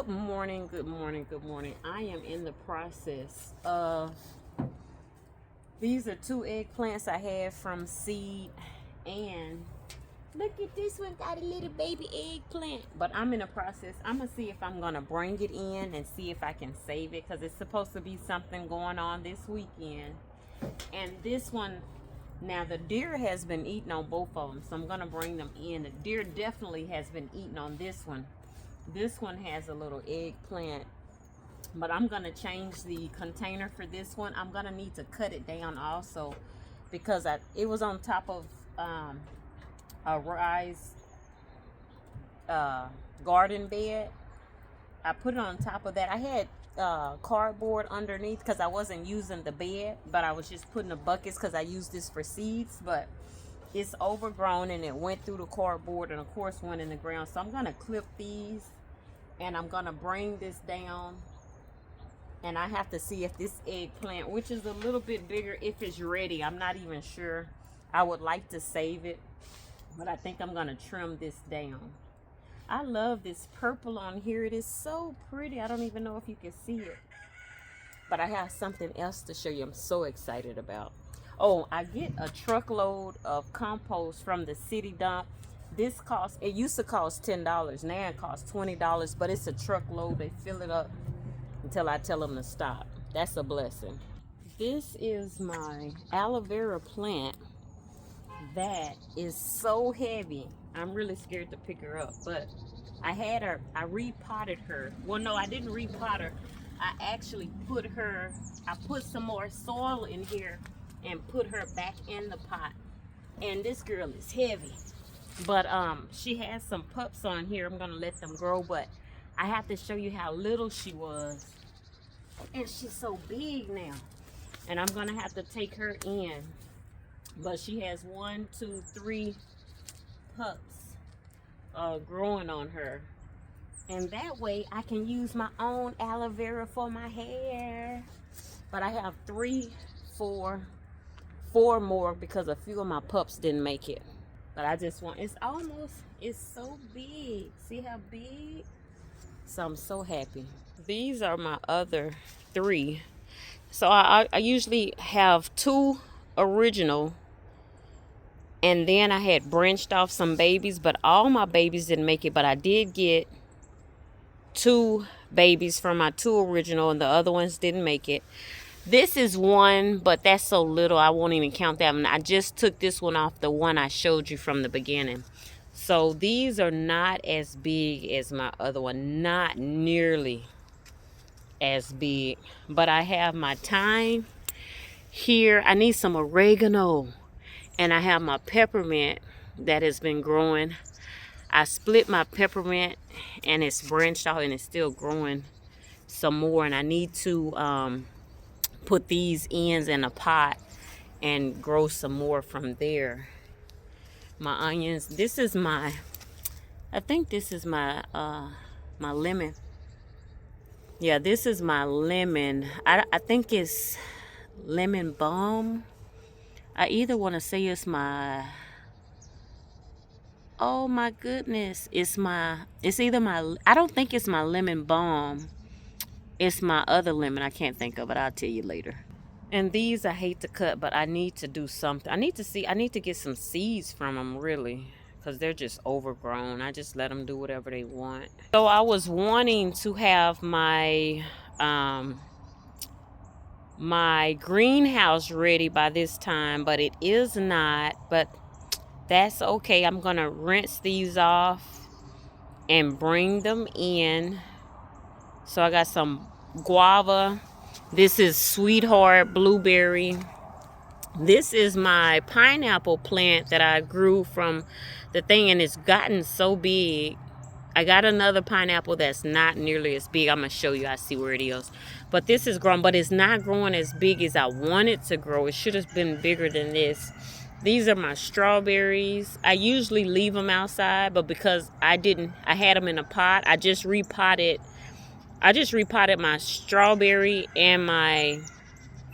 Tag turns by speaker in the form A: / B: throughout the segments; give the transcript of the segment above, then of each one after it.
A: Good morning, good morning, good morning. I am in the process of, these are two eggplants I had from seed, and look at this one, got a little baby eggplant. But I'm in the process. I'm gonna see if I'm gonna bring it in and see if I can save it, because it's supposed to be something going on this weekend. And this one, now the deer has been eating on both of them, so I'm gonna bring them in. The deer definitely has been eating on this one. This one has a little eggplant, but I'm gonna change the container for this one. I'm gonna need to cut it down also, because it was on top of a rise garden bed. I put it on top of that. I had cardboard underneath because I wasn't using the bed, but I was just putting the buckets because I use this for seeds. But it's overgrown and it went through the cardboard and of course went in the ground. So I'm gonna clip these and I'm gonna bring this down, and I have to see if this eggplant, which is a little bit bigger, if it's ready. I'm not even sure. I would like to save it, but I think I'm gonna trim this down. I love this purple on here. It is so pretty. I don't even know if you can see it, but I have something else to show you I'm so excited about. Oh, I get a truckload of compost from the city dump. This costs, it used to cost $10. Now it costs $20, but it's a truckload. They fill it up until I tell them to stop. That's a blessing. This is my aloe vera plant that is so heavy. I'm really scared to pick her up, but I repotted her. Well, no, I didn't repot her. I actually I put some more soil in here and put her back in the pot. And this girl is heavy, but she has some pups on here. I'm gonna let them grow, but I have to show you how little she was, and she's so big now, and I'm gonna have to take her in. But she has 1, 2, 3 pups growing on her, and that way I can use my own aloe vera for my hair. But I have 4 more because a few of my pups didn't make it. But I just want, it's so big. See how big? So I'm so happy. These are my other 3. So I usually have 2 original, and then I had branched off some babies, but all my babies didn't make it. But I did get 2 babies from my 2 original, and the other ones didn't make it. This is 1, but that's so little I won't even count that one. I just took this one off the one I showed you from the beginning. So these are not as big as my other one, not nearly as big. But I have my thyme here. I need some oregano, and I have my peppermint that has been growing. I split my peppermint and it's branched out and it's still growing some more, and I need to put these ends in a pot and grow some more from there. My onions, this is my, I think this is my my lemon. Yeah, this is my lemon. I think it's lemon balm. I either want to say it's my, oh my goodness, it's either my, I don't think it's my lemon balm. It's my other lemon. I can't think of it. I'll tell you later. And these I hate to cut, but I need to do something. I need to get some seeds from them, really, because they're just overgrown. I just let them do whatever they want. So I was wanting to have my my greenhouse ready by this time, but it is not. But that's okay. I'm gonna rinse these off and bring them in. So I got some guava. This is sweetheart blueberry. This is my pineapple plant that I grew from the thing, and it's gotten so big. I got another pineapple that's not nearly as big. I'm gonna show you. I see where it is. But this is grown, but it's not growing as big as I want it to grow. It should have been bigger than this. These are my strawberries. I usually leave them outside, but because I had them in a pot. I just repotted my strawberry and my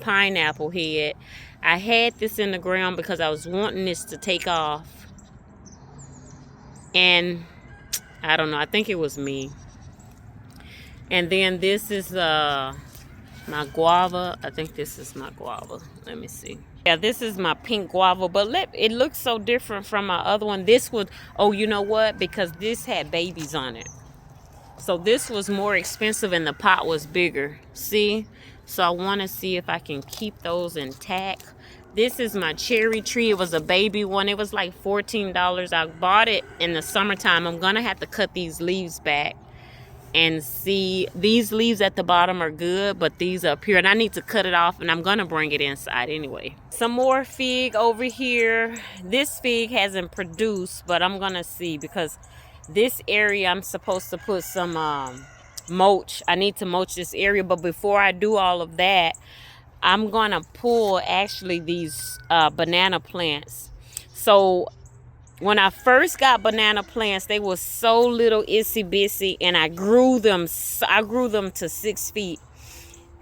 A: pineapple head. I had this in the ground because I was wanting this to take off, and I don't know, I think it was me. And then this is my guava. I think this is my guava. Let me see. Yeah, this is my pink guava, but it looks so different from my other one. This was, oh, you know what? Because this had babies on it. So this was more expensive and the pot was bigger. See? So I want to see if I can keep those intact. This is my cherry tree. It was a baby one. It was like $14. I bought it in the summertime. I'm going to have to cut these leaves back and see. These leaves at the bottom are good, but these up here, and I need to cut it off, and I'm going to bring it inside anyway. Some more fig over here. This fig hasn't produced, but I'm going to see because this area I'm supposed to put some mulch. I need to mulch this area, but before I do all of that, I'm gonna pull actually these banana plants. So when I first got banana plants, they were so little itsy bitsy, and I grew them to 6 feet.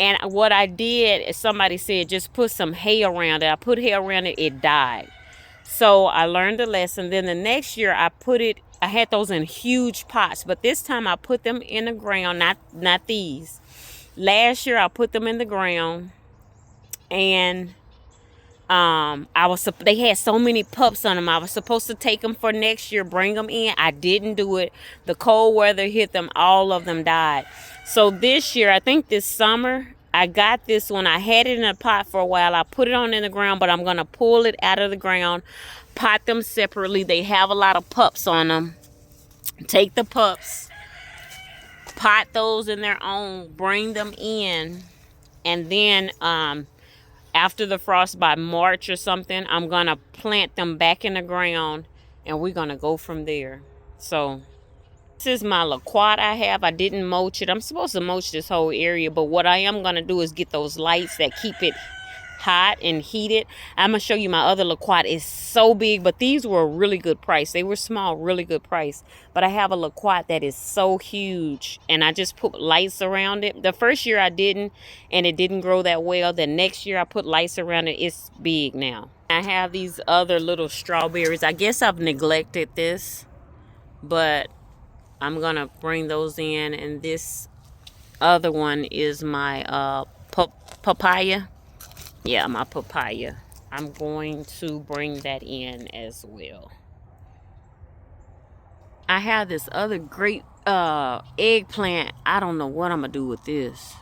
A: And what I did is, somebody said, just put some hay around it. I put hay around it, it died. So I learned a lesson. Then the next year I had those in huge pots, but this time I put them in the ground, not these. Last year I put them in the ground, and they had so many pups on them. I was supposed to take them for next year, bring them in. I didn't do it. The cold weather hit them. All of them died. So this year, I think this summer, I got this one. I had it in a pot for a while. I put it on in the ground, but I'm going to pull it out of the ground, pot them separately. They have a lot of pups on them. Take the pups, pot those in their own, bring them in, and then after the frost, by March or something, I'm going to plant them back in the ground, and we're going to go from there. So this is my loquat I have. I didn't mulch it. I'm supposed to mulch this whole area, but what I am going to do is get those lights that keep it hot and heated. I'm going to show you my other loquat. Is so big, but these were a really good price. They were small, really good price. But I have a loquat that is so huge, and I just put lights around it. The first year I didn't, and it didn't grow that well. The next year I put lights around it. It's big now. I have these other little strawberries. I guess I've neglected this, but I'm going to bring those in. And this other one is my papaya. Yeah, my papaya. I'm going to bring that in as well. I have this other great eggplant. I don't know what I'm going to do with this.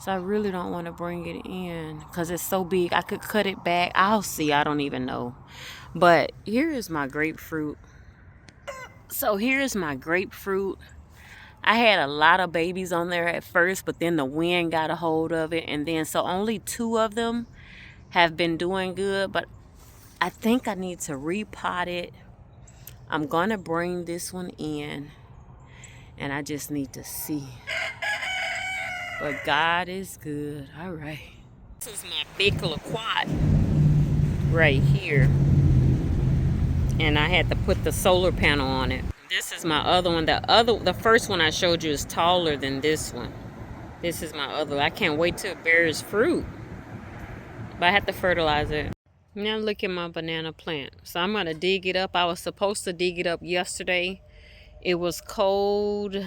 A: So I really don't want to bring it in because it's so big. I could cut it back. I'll see. I don't even know. But here is my grapefruit. So here's my grapefruit. I had a lot of babies on there at first, but then the wind got a hold of it. And then so only 2 of them have been doing good, but I think I need to repot it. I'm gonna bring this one in, and I just need to see. But God is good. All right. This is my big loquat right here, and I had to put the solar panel on it. This is my other one. The first one I showed you is taller than this one. This is my other. I can't wait till it bears fruit. But I have to fertilize it. Now look at my banana plant. So I'm going to dig it up. I was supposed to dig it up yesterday. It was cold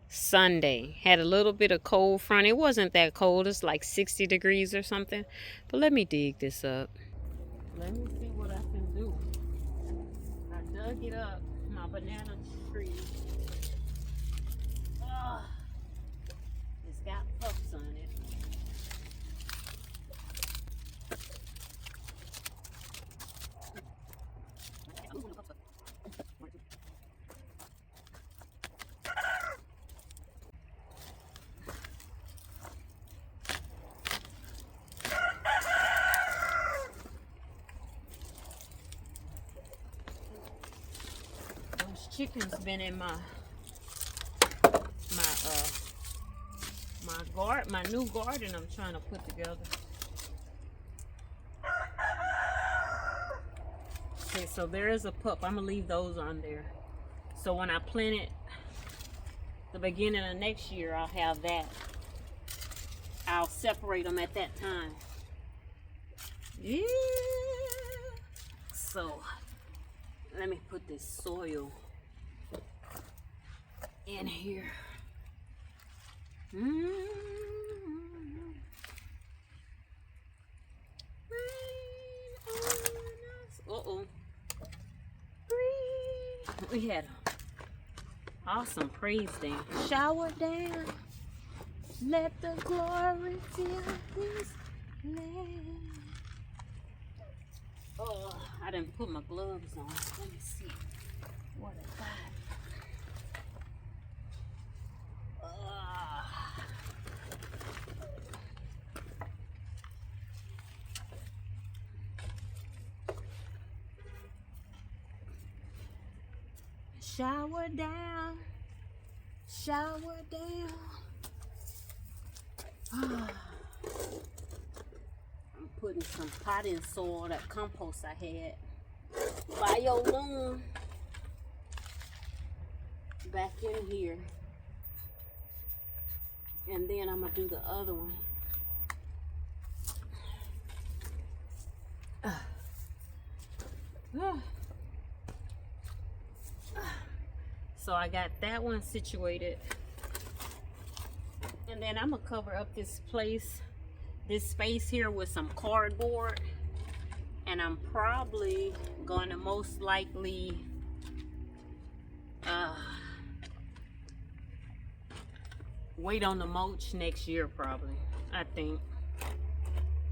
A: Sunday. Had a little bit of cold front. It wasn't that cold. It's like 60 degrees or something. But let me dig this up. Let me see what I can do. I dug it up. My banana tree. It's got pups on it. Chickens been in my new garden I'm trying to put together. Okay, so there is a pup. I'm gonna leave those on there. So when I plant it the beginning of next year, I'll have that. I'll separate them at that time. Yeah. So let me put this soil in here. We had awesome praise dance. Shower down. Let the glory fill this land. Oh, I didn't put my gloves on. Let me see what I got. Shower down, shower down. I'm putting some potting soil, that compost I had, bio-loam, back in here. And then I'm gonna do the other one. So I got that one situated, and then I'm gonna cover up this space here with some cardboard, and I'm probably gonna most likely wait on the mulch next year, probably. I think.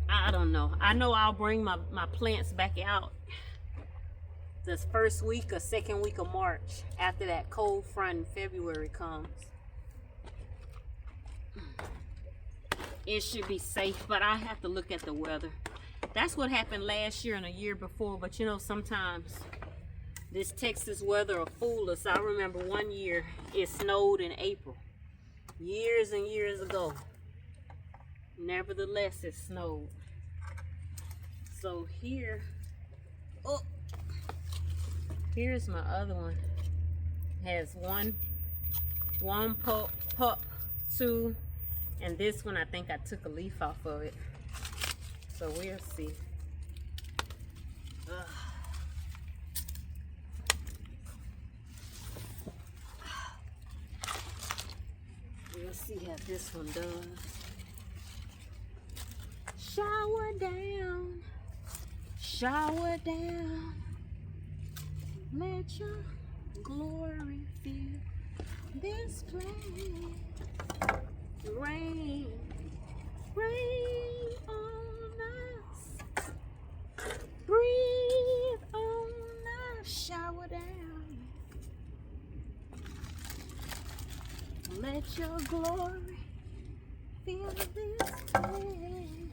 A: I don't know. I know I'll bring my plants back out this first week or second week of March, after that cold front in February comes. It should be safe, but I have to look at the weather. That's what happened last year and a year before, but you know, sometimes this Texas weather will fool us. I remember one year it snowed in April, years and years ago. Nevertheless, it snowed. So here, oh, here's my other one. Has one pup, two, and this one I think I took a leaf off of it. So we'll see. We'll see how this one does. Shower down, shower down. Let your glory fill this place. Rain, rain on us. Breathe on us. Shower down. Let your glory fill this place.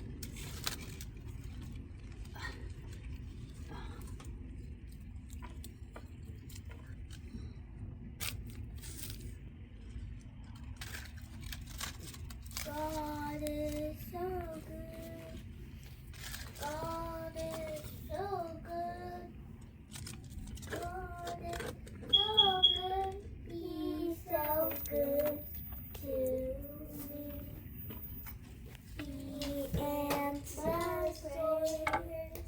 B: God is so good. God is so good. God is so good. He's so good to me. He answers prayers.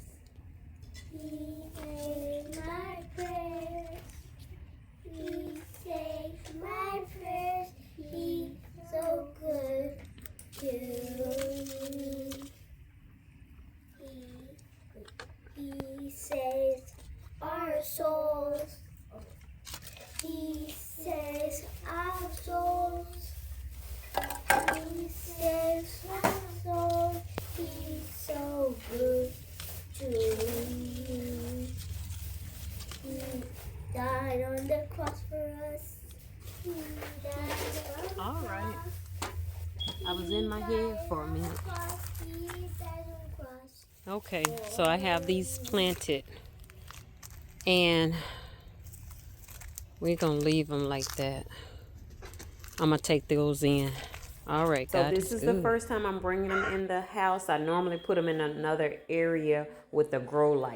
B: He hears my prayers. He saves my prayers. He's so good to me. He saves our souls. He saves our souls. He saves our souls. He's so good to me. He died on the cross for us. He died on
A: All
B: the
A: right.
B: cross.
A: I was in my head for a minute. Okay, so I have these planted, and we're gonna leave them like that. I'm gonna take those in. All right, so this is the first time I'm bringing them in the house. I normally put them in another area with the grow light.